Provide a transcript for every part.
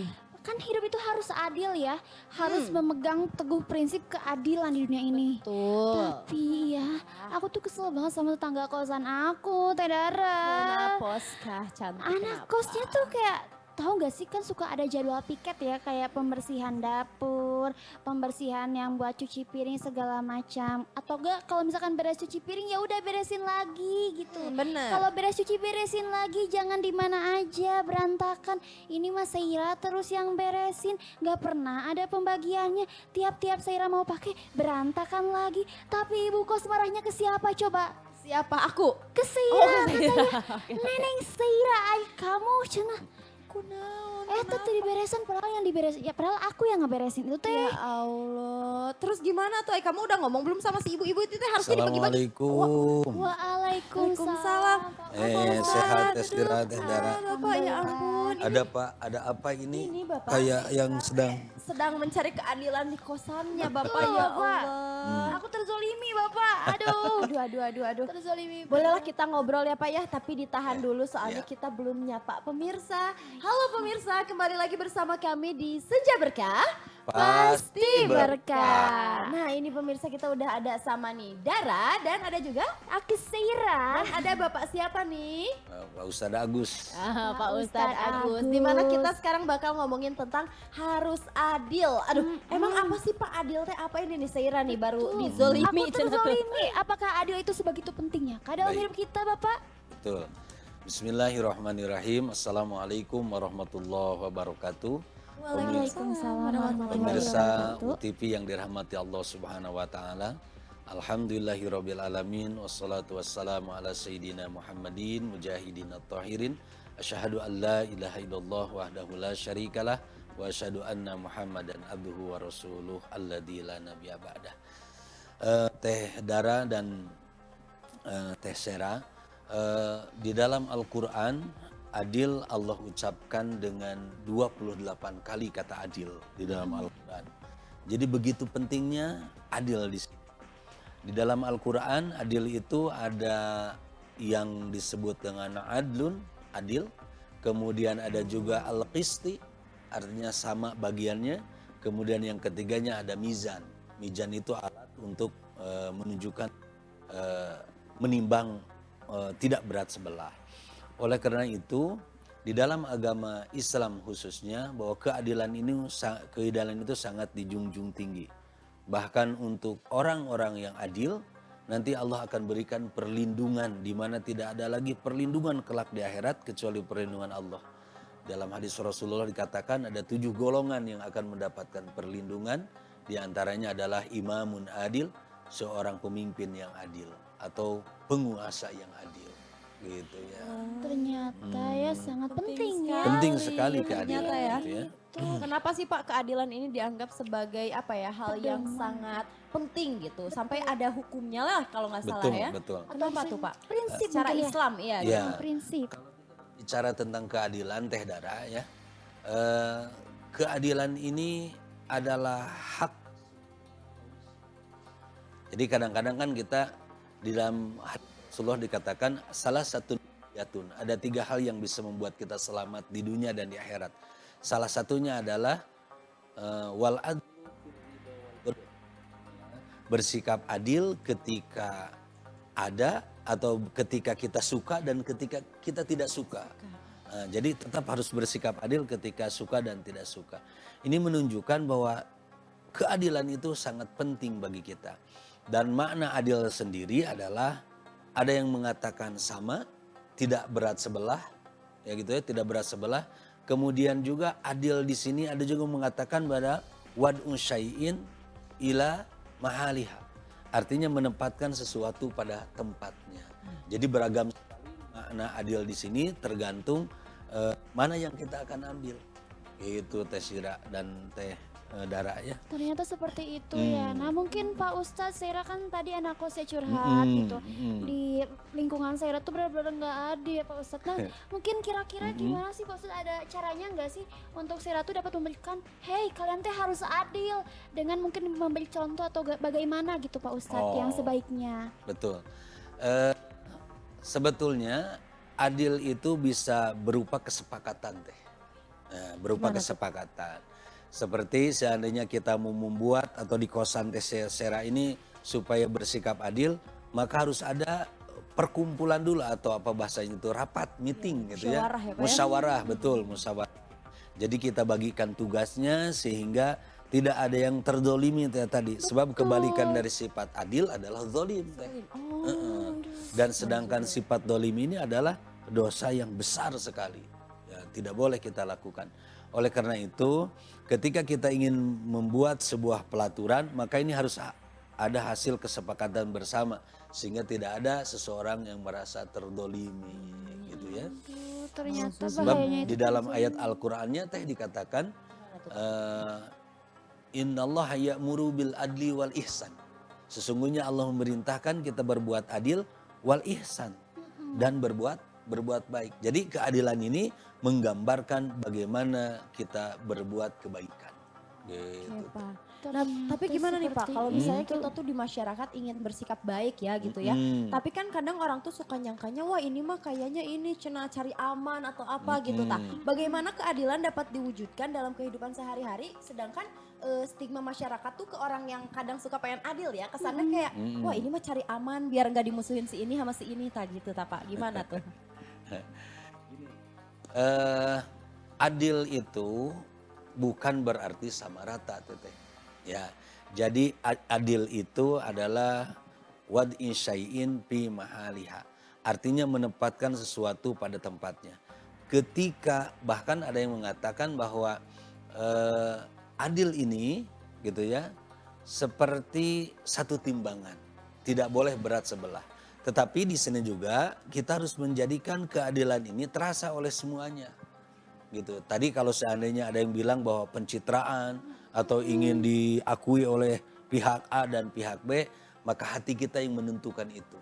nih? Kan hidup itu harus adil ya, harus memegang teguh prinsip keadilan di dunia ini. Betul. Tapi ya, aku tuh kesel banget sama tetangga kosan aku, Teh Dara. Kenapa kah cantik? Anak kenapa? kosnya tuh kayak tahu nggak sih kan suka ada jadwal piket ya kayak pembersihan dapur, pembersihan yang buat cuci piring segala macam. Atau enggak kalau misalkan beres cuci piring ya udah beresin lagi gitu. Bener. Kalau beres cuci beresin lagi jangan di mana aja berantakan. Ini mas Saira terus yang beresin, nggak pernah ada pembagiannya. Tiap-tiap Saira mau pakai berantakan lagi. Tapi ibu kos marahnya ke siapa coba? Siapa aku? Ke Saira, ke katanya. Oke. Neneng Saira, ay kamu cenah. Kunaon? Itu tuh diberesin padahal yang diberesin ya padahal aku yang ngeberesin itu teh. Ya Allah. Terus gimana tuh? Kamu udah ngomong belum sama si ibu-ibu itu teh harusnya dibagi-bagi? Assalamualaikum. Waalaikumsalam. Sehat Teh Dara. Bapak ya ampun. Ada apa ini? Ini Bapak Kayak yang sedang mencari keadilan di kosannya Bapak Betul, ya Bapak. Allah. Aku terzolimi Bapak. Aduh. Aduh. Terzolimi. Bolehlah kita ngobrol ya Pak ya, tapi ditahan dulu soalnya Ya. kita belum nyapa pemirsa. Halo pemirsa, kembali lagi bersama kami di Senja Berkah. Pasti berkah. Nah ini pemirsa kita udah ada sama nih Dara dan ada juga Aku Saira. dan ada Bapak siapa nih? Pak Ustadz Agus. Pak Ustadz Ustadz Agus. Agus. Dimana kita sekarang bakal ngomongin tentang harus adil. Aduh, emang apa sih Pak adil teh? Apa ini nih Saira nih baru dizolimi. Aku terzolimi. Apakah adil itu sebegitu pentingnya? Dalam Baik. hidup kita Bapak? Betul. Bismillahirrahmanirrahim. Assalamualaikum warahmatullahi wabarakatuh. Waalaikumsalam warahmatullahi Pemirsa wabarakatuh. UTV yang dirahmati Allah Subhanahu wa taala. Alhamdulillahirabbil alamin wassalatu wassalamu ala sayyidina Muhammadin mujahidin at-tahirin. Asyhadu an la ilaha illallah wahdahu la syarikalah wa asyhadu anna Muhammadan abduhu wa rasuluh alladzi la nabiyya ba'dah. Teh Dara dan Teh Sera, di dalam Al-Qur'an adil Allah ucapkan dengan 28 kali kata adil di dalam Al-Quran. Jadi begitu pentingnya adil di sini. Di dalam Al-Quran adil itu ada yang disebut dengan adlun, adil. Kemudian ada juga al-qisti, artinya sama bagiannya. Kemudian yang ketiganya ada mizan. Mizan itu alat untuk menunjukkan menimbang tidak berat sebelah. Oleh karena itu, di dalam agama Islam khususnya bahwa keadilan itu sangat dijunjung tinggi. Bahkan untuk orang-orang yang adil, nanti Allah akan berikan perlindungan di mana tidak ada lagi perlindungan kelak di akhirat kecuali perlindungan Allah. Dalam hadis Rasulullah dikatakan ada 7 golongan yang akan mendapatkan perlindungan. Di antaranya adalah imamun adil, seorang pemimpin yang adil atau penguasa yang adil. Gitu ya. Ternyata ya sangat penting ya. Penting sekali ternyata keadilan ya. itu ya. Kenapa sih Pak keadilan ini dianggap sebagai apa ya hal yang sangat penting gitu sampai ada hukumnya lah kalau nggak salah Betul, ya. betul. Kenapa tuh Pak? Prinsip Secara mungkin ya. Islam iya. Ya. Prinsip. Bicara tentang keadilan Teh Dara ya. Keadilan ini adalah hak. Jadi kadang-kadang kan kita di dalam Rasulullah dikatakan salah satu yatun. Ada 3 hal yang bisa membuat kita selamat di dunia dan di akhirat. Salah satunya adalah wal adl, bersikap adil ketika ada atau ketika kita suka dan ketika kita tidak suka. Jadi tetap harus bersikap adil ketika suka dan tidak suka. Ini menunjukkan bahwa keadilan itu sangat penting bagi kita. Dan makna adil sendiri adalah ada yang mengatakan sama, tidak berat sebelah, ya gitu ya, tidak berat sebelah. Kemudian juga adil di sini ada juga mengatakan pada wad'u syai'in ila mahaliha. Artinya menempatkan sesuatu pada tempatnya. Jadi beragam sekali makna adil di sini tergantung mana yang kita akan ambil. Itu Teh Sira dan Teh Dara ya. Ternyata seperti itu ya. Nah mungkin Pak Ustadz Saira kan tadi anak kosnya curhat gitu. Di lingkungan Saira tuh benar-benar nggak adil ya Pak Ustadz. Nah mungkin kira-kira gimana sih Pak Ustadz, ada caranya nggak sih untuk Saira tuh dapat memberikan, hey kalian teh harus adil, dengan mungkin memberi contoh atau bagaimana gitu Pak Ustadz yang sebaiknya. Betul. Sebetulnya adil itu bisa berupa kesepakatan Teh. Nah, berupa kesepakatan. Seperti seandainya kita mau membuat atau di kosan Tessera ini supaya bersikap adil, maka harus ada perkumpulan dulu atau apa bahasanya itu rapat, meeting gitu ya. Musyawarah ya, Pak ya? Musyawarah, betul, musyawarah. Jadi kita bagikan tugasnya sehingga tidak ada yang terdolimi tadi. Sebab kebalikan dari sifat adil adalah zolim. Dan sedangkan sifat dolim ini adalah dosa yang besar sekali. Ya, tidak boleh kita lakukan. Oleh karena itu, ketika kita ingin membuat sebuah pelaturan, maka ini harus ada hasil kesepakatan bersama. Sehingga tidak ada seseorang yang merasa terdolimi gitu ya. Aduh, ternyata Sebab bahayanya di itu. dalam ayat Al-Qur'annya dikatakan innallaha ya'muru bil adli wal ihsan. Sesungguhnya Allah memerintahkan kita berbuat adil wal ihsan dan berbuat baik. Jadi keadilan ini menggambarkan bagaimana kita berbuat kebaikan. Gitu. Iya, Pak. Nah, tapi Ternyata gimana nih Pak, seperti kalau misalnya itu. kita tuh di masyarakat ingin bersikap baik ya gitu ya. Tapi kan kadang orang tuh suka nyangkanya, wah ini mah kayaknya ini cina cari aman atau apa gitu. Bagaimana keadilan dapat diwujudkan dalam kehidupan sehari-hari, sedangkan stigma masyarakat tuh ke orang yang kadang suka pengen adil ya, kesannya kayak, wah ini mah cari aman biar nggak dimusuhin si ini sama si ini tadi gitu, Pak. Gimana tuh? Adil itu bukan berarti sama rata, Teteh. Ya, jadi adil itu adalah wad'in syai'in fi mahaliha. Artinya menempatkan sesuatu pada tempatnya. Ketika bahkan ada yang mengatakan bahwa adil ini gitu ya seperti satu timbangan, tidak boleh berat sebelah. Tetapi di sini juga kita harus menjadikan keadilan ini terasa oleh semuanya. Gitu. Tadi kalau seandainya ada yang bilang bahwa pencitraan atau ingin diakui oleh pihak A dan pihak B, maka hati kita yang menentukan itu.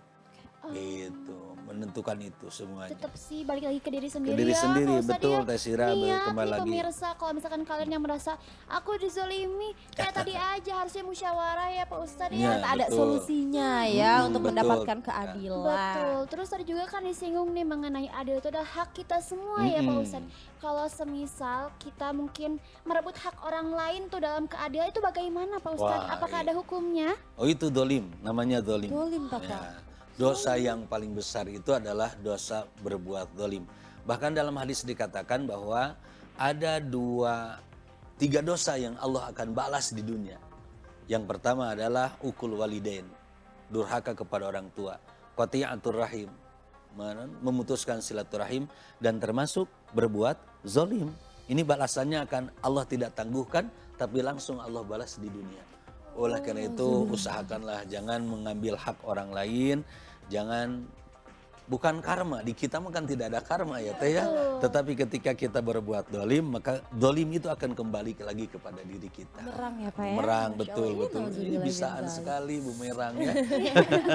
Gitu, menentukan itu semuanya. Tetap sih balik lagi ke diri sendiri diri ya. sendiri, Nggak usah betul, dia Teh Sira, niat kembali nih lagi. pemirsa, kalau misalkan kalian yang merasa aku dizolimi, kayak tadi aja harusnya musyawarah ya Pak Ustadz Iya, ya. Ada betul. solusinya ya untuk betul. mendapatkan keadilan. Betul. Terus tadi juga kan disinggung nih mengenai adil itu adalah hak kita semua ya Pak Ustadz. Kalau semisal kita mungkin merebut hak orang lain tuh dalam keadilan itu bagaimana Pak Ustadz? Wah, Apakah iya. ada hukumnya? Oh itu dolim, namanya dolim. Dolim, Pak. Ya, dosa yang paling besar itu adalah dosa berbuat dolim. Bahkan dalam hadis dikatakan bahwa ada tiga dosa yang Allah akan balas di dunia. Yang pertama adalah ukul walidain, durhaka kepada orang tua, qati'atur rahim, memutuskan silaturahim, dan termasuk berbuat zolim. Ini balasannya akan Allah tidak tangguhkan, tapi langsung Allah balas di dunia. Oleh karena itu usahakanlah jangan mengambil hak orang lain, jangan, bukan karma, di kita mah kan tidak ada karma ya Teh ya. Tetapi ketika kita berbuat dolim, maka dolim itu akan kembali lagi kepada diri kita. Bumerang ya Pak ya. Bumerang, Masya betul, Allah, ini betul. Ini nauzubillah bisaan min sekali bumerang ya.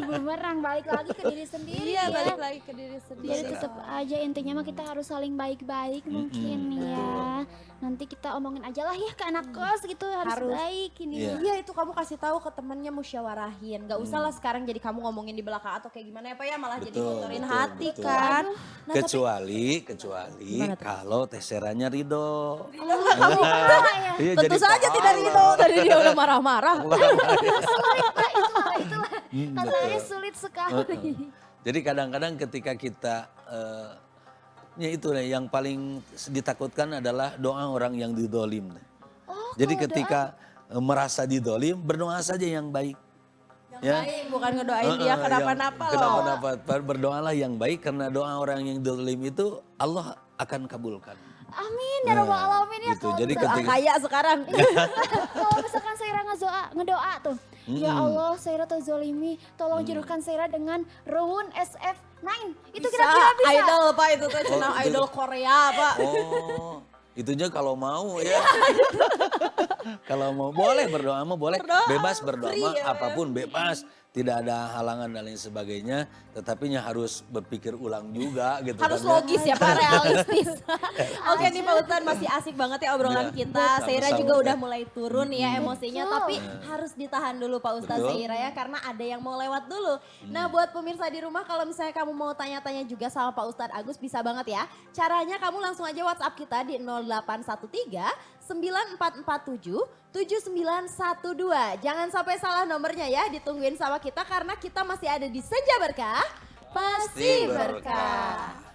Bumerang balik lagi ke diri sendiri Iya, ya. balik lagi ke diri sendiri. Jadi tetap aja intinya mah kita harus saling baik-baik mungkin ya. Nanti kita omongin aja lah ya ke anak kos gitu harus baik ini. Iya. Iya itu kamu kasih tahu ke temennya musyawarahin. Gak usah lah sekarang jadi kamu ngomongin di belakang atau kayak gimana ya Pak ya. Malah jadi Betul, ngotorin betul, hati betul. kan. Nah, kecuali Gimana tuh? kalau Teh Seranya ridho. kamu Iya, tentu jadi saja pahala. tidak ridho. Tadi dia udah marah-marah. Katanya sulit sekali. Jadi kadang-kadang ketika kita ya itu yang paling ditakutkan adalah doa orang yang didolim. Jadi ketika merasa didolim, berdoa saja yang baik. Ya. Baik, bukan ngedoain dia kenapa-napa loh. Kenapa-napa. Berdoalah yang baik karena doa orang yang didolim itu Allah akan kabulkan. Amin ya rabbal alamin ya. Gitu. Kalau Jadi Doa ketika kaya sekarang. kalau misalkan Saira ngedoa tuh, ya Allah Saira terzolimi, tolong jodohkan Saira dengan Ruwun SF9. Itu kira-kira bisa. Idol Pak itu tuh cenah itu. idol Korea Pak. Oh, itunya kalau mau ya. Kalau mau boleh berdoa mah boleh, bebas berdoa free mah ya, apapun bebas. tidak ada halangan dan lain sebagainya, tetapinya harus berpikir ulang juga gitu Harus kan. logis ya Pak, realistis. Oke nih Pak Ustadz, masih asik banget ya obrolan Iya, kita. Seira sama-sama. juga udah mulai turun ya emosinya, Betul. tapi harus ditahan dulu Pak Ustadz Betul. Seira ya, karena ada yang mau lewat dulu. Nah buat pemirsa di rumah, kalau misalnya kamu mau tanya-tanya juga sama Pak Ustadz Agus, bisa banget ya. Caranya kamu langsung aja WhatsApp kita di 0813 9447 7912. Jangan sampai salah nomornya ya, ditungguin sama kita karena kita masih ada di Senja Berkah. Pasti berkah.